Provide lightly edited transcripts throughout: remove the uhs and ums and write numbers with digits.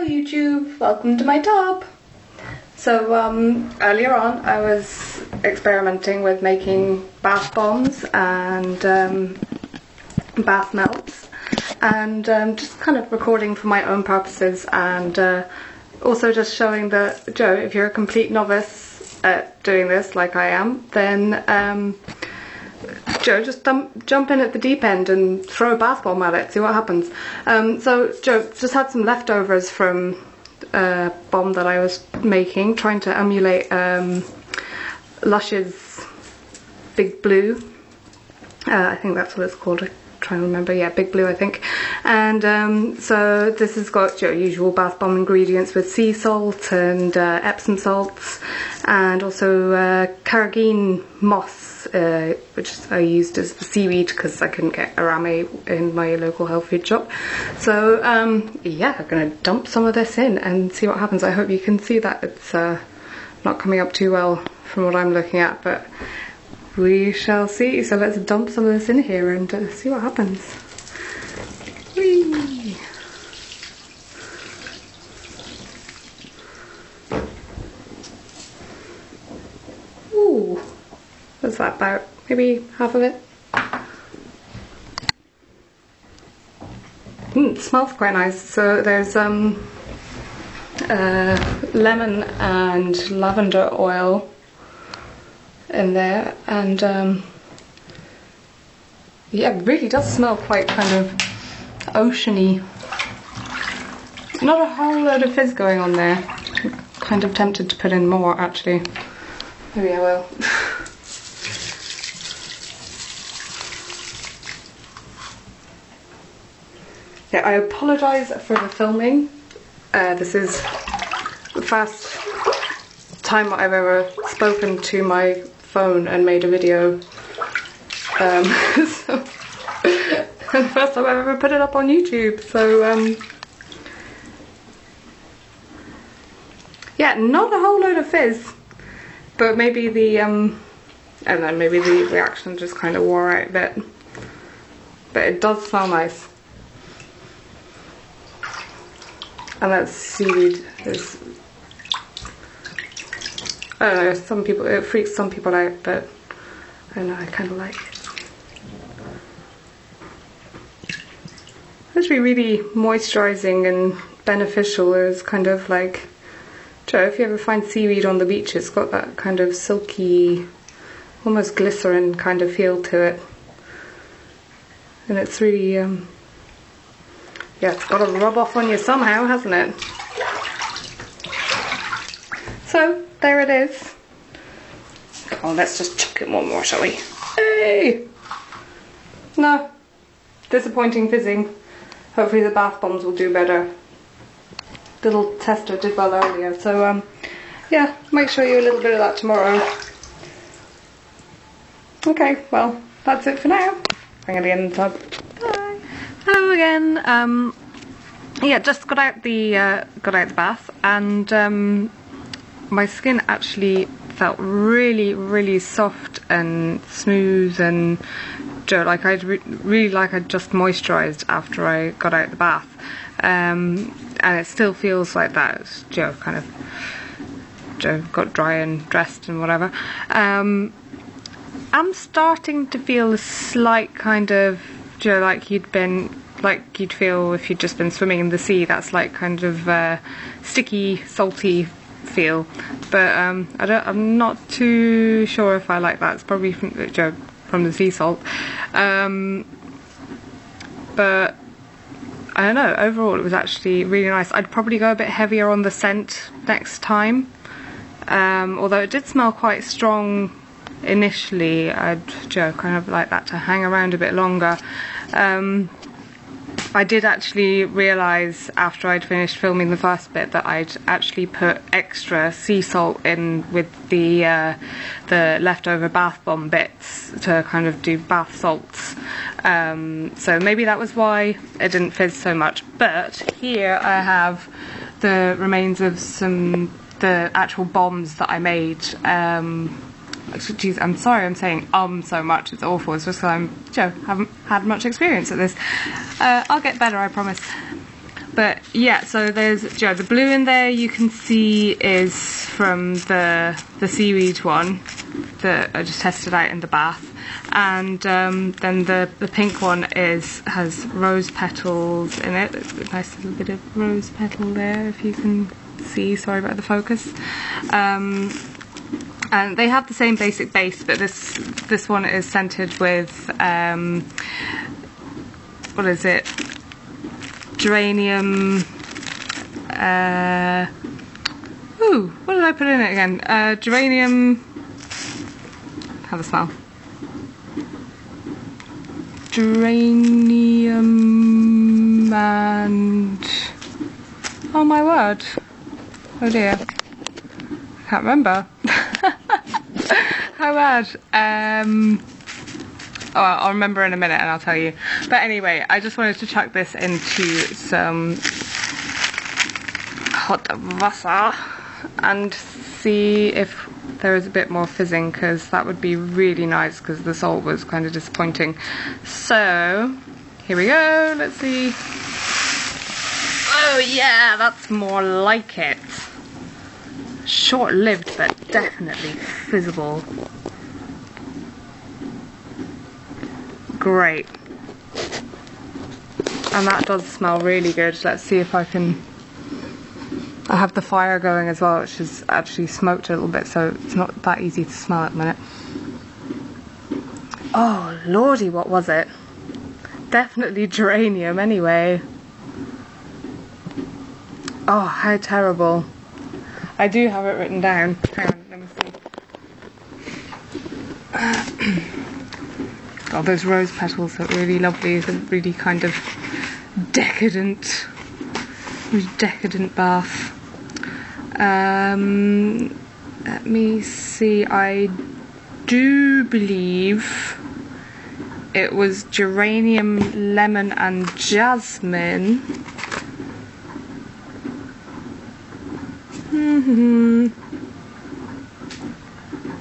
YouTube, welcome to my tub. So earlier on I was experimenting with making bath bombs and bath melts, and just kind of recording for my own purposes, and also just showing that, Joe, if you're a complete novice at doing this like I am, then Joe, just jump in at the deep end and throw a bath bomb at it, see what happens. So Joe just had some leftovers from a bomb that I was making, trying to emulate Lush's Big Blue. I think that's what it's called. I'm trying to remember. Yeah, Big Blue, I think. And so this has got your usual bath bomb ingredients with sea salt and Epsom salts, and also carrageen moss, which I used as the seaweed because I couldn't get arame in my local health food shop. So yeah, I'm going to dump some of this in and see what happens. I hope you can see that it's not coming up too well from what I'm looking at, but we shall see. So let's dump some of this in here and see what happens. Whee! Ooh, what's that about? Maybe half of it? It smells quite nice. So there's lemon and lavender oil in there, and yeah, it really does smell quite kind of oceany. Not a whole load of fizz going on there. I'm kind of tempted to put in more, actually. Maybe I will. Yeah, I apologise for the filming. This is the first time I've ever spoken to my phone and made a video. So the first time I've ever put it up on YouTube. So yeah, not a whole load of fizz, but maybe the I don't know, maybe the reaction just kind of wore out a bit. But it does smell nice. And that seaweed is, I don't know, some people, it freaks some people out, but I don't know, I kind of like it. It's actually really moisturising and beneficial. It's kind of like, Joe, if you ever find seaweed on the beach, it's got that kind of silky, almost glycerin kind of feel to it. And it's really, yeah, it's got to rub off on you somehow, hasn't it? So, there it is. Oh, let's just chuck it one more, shall we? Hey! No. Disappointing fizzing. Hopefully the bath bombs will do better. The little tester did well earlier, so yeah, make sure you do a little bit of that tomorrow. Okay, well, that's it for now. I'm gonna get in the tub. Bye. Hello again. Yeah, just got out the bath, and my skin actually felt really soft and smooth, and like I'd really like I'd just moisturised after I got out the bath, and it still feels like that. It's, kind of got dry and dressed and whatever. I'm starting to feel a slight kind of, like you'd feel if you'd just been swimming in the sea. That's like kind of sticky, salty feel, but I'm not too sure if I like that. It's probably from the sea salt, but I don't know, overall it was actually really nice. I'd probably go a bit heavier on the scent next time, although it did smell quite strong initially. I'd kind of like that to hang around a bit longer. I did actually realise after I'd finished filming the first bit that I'd actually put extra sea salt in with the leftover bath bomb bits to kind of do bath salts. So maybe that was why it didn't fizz so much. But here I have the remains of the actual bombs that I made. Geez, I'm sorry I'm saying so much, it's awful. It's just because I haven't had much experience at this. I'll get better, I promise. But yeah, so there's the blue in there you can see is from the seaweed one that I just tested out in the bath, and then the pink one has rose petals in it. There's a nice little bit of rose petal there if you can see. Sorry about the focus. And they have the same basic base, but this one is scented with what is it? Geranium. What did I put in it again? Geranium. Have a smell. Geranium and oh my word! Oh dear, I can't remember. How bad? Oh, I'll remember in a minute and I'll tell you. But anyway, I just wanted to chuck this into some hot water and see if there is a bit more fizzing, because that would be really nice, because the salt was kind of disappointing. So here we go, let's see. Oh yeah, that's more like it. Short-lived, but definitely fizzable. Great. And that does smell really good. Let's see if I can... I have the fire going as well, which is actually smoked a little bit, so it's not that easy to smell at the minute. Oh lordy, what was it? Definitely geranium anyway. Oh, how terrible. I do have it written down. Hang on, let me see. Oh, those rose petals are really lovely. It's a really kind of decadent bath. Let me see. I do believe it was geranium, lemon and jasmine.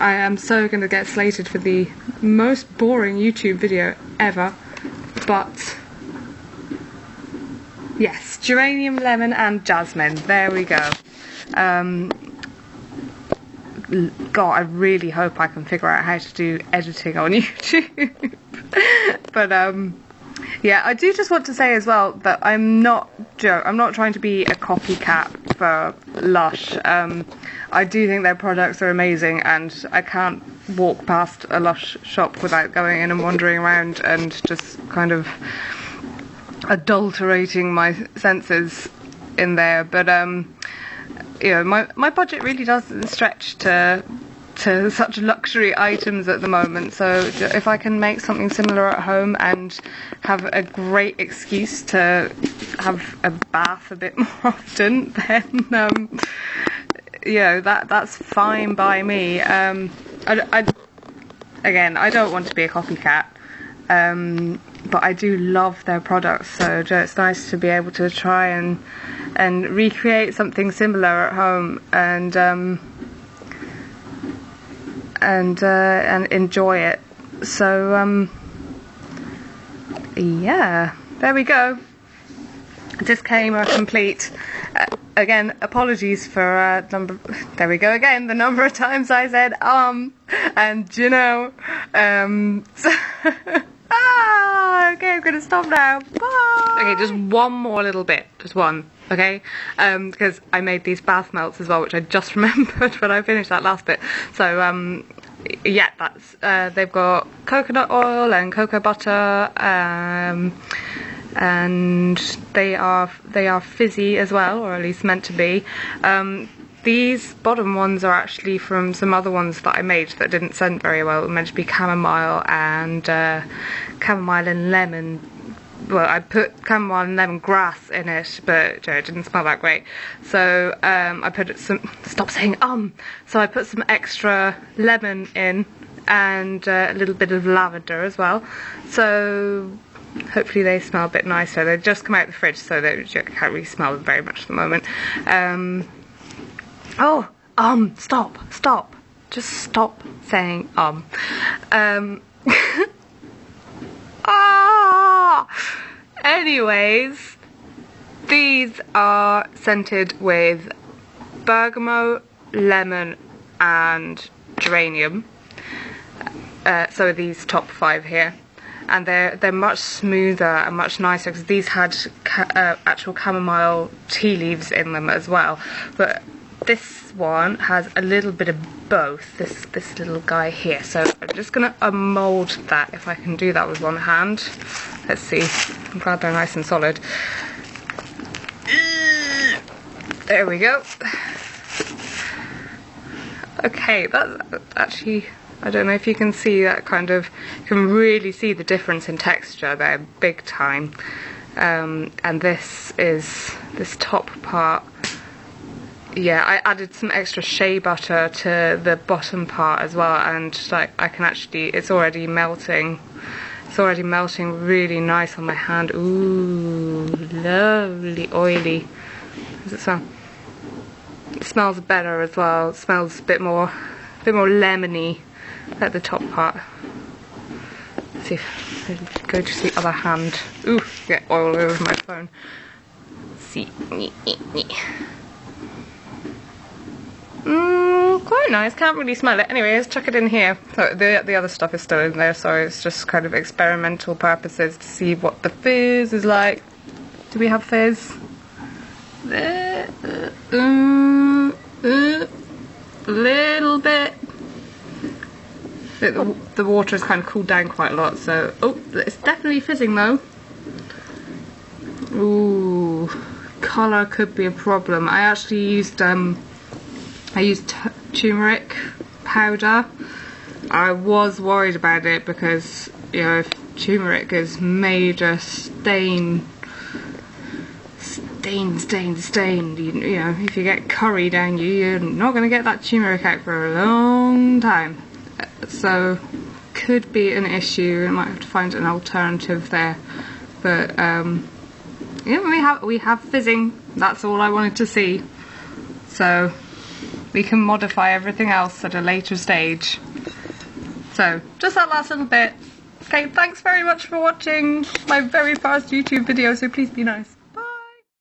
I am so going to get slated for the most boring YouTube video ever, but yes, geranium, lemon and jasmine, there we go. God, I really hope I can figure out how to do editing on YouTube. But yeah, I do just want to say as well that I'm not trying to be a copycat for Lush. I do think their products are amazing, and I can't walk past a Lush shop without going in and wandering around and just kind of adulterating my senses in there. But you know, my budget really doesn't stretch to such luxury items at the moment, so if I can make something similar at home and have a great excuse to have a bath a bit more often, then you know, that's fine by me. Again, I don't want to be a copycat, but I do love their products, so it's nice to be able to try and recreate something similar at home and enjoy it. So yeah, there we go. Disclaimer complete. Again, apologies for there we go again, the number of times I said and you know, so okay, I'm gonna stop now. Bye. Okay, just one more little bit, just one. Okay, because I made these bath melts as well, which I just remembered when I finished that last bit. So yeah, that's they've got coconut oil and cocoa butter, and they are fizzy as well, or at least meant to be. These bottom ones are actually from some other ones that I made that didn't scent very well. It was meant to be chamomile and lemon. Well, I put chamomile and lemongrass in it, but it didn't smell that great. So I put some. Stop saying So I put some extra lemon in and a little bit of lavender as well. So hopefully they smell a bit nicer. They just come out of the fridge, so they can't really smell them very much at the moment. Stop. Just stop saying Anyways, These are scented with bergamot, lemon and geranium. So these top 5 here, and they're much smoother and much nicer because these had actual chamomile tea leaves in them as well. But this one has a little bit of both. This little guy here. So I'm just gonna mould that, if I can do that with one hand. Let's see. I'm glad they're nice and solid. There we go. Okay, that's actually, I don't know if you can see that kind of, you can really see the difference in texture there, big time. And this top part, yeah, I added some extra shea butter to the bottom part as well, and like I can actually, it's already melting. It's already melting really nice on my hand. Ooh, lovely oily. How does it smell? It smells better as well. It smells a bit more lemony at the top part. Let's see if I go to the other hand. Ooh, get oil over my phone. Let's see. Quite nice. Can't really smell it. Anyway, let's chuck it in here. So the other stuff is still in there, so it's just kind of experimental purposes to see what the fizz is like. Do we have fizz? Little bit. The water has kind of cooled down quite a lot, so it's definitely fizzing though. Ooh, colour could be a problem. I actually used turmeric powder. I was worried about it because, you know, if turmeric is made a stain, you know, if you get curry down you, you're not going to get that turmeric out for a long time. So could be an issue. I might have to find an alternative there. But yeah, we have fizzing. That's all I wanted to see. So we can modify everything else at a later stage. So just that last little bit. Okay, thanks very much for watching my very first YouTube video, so please be nice.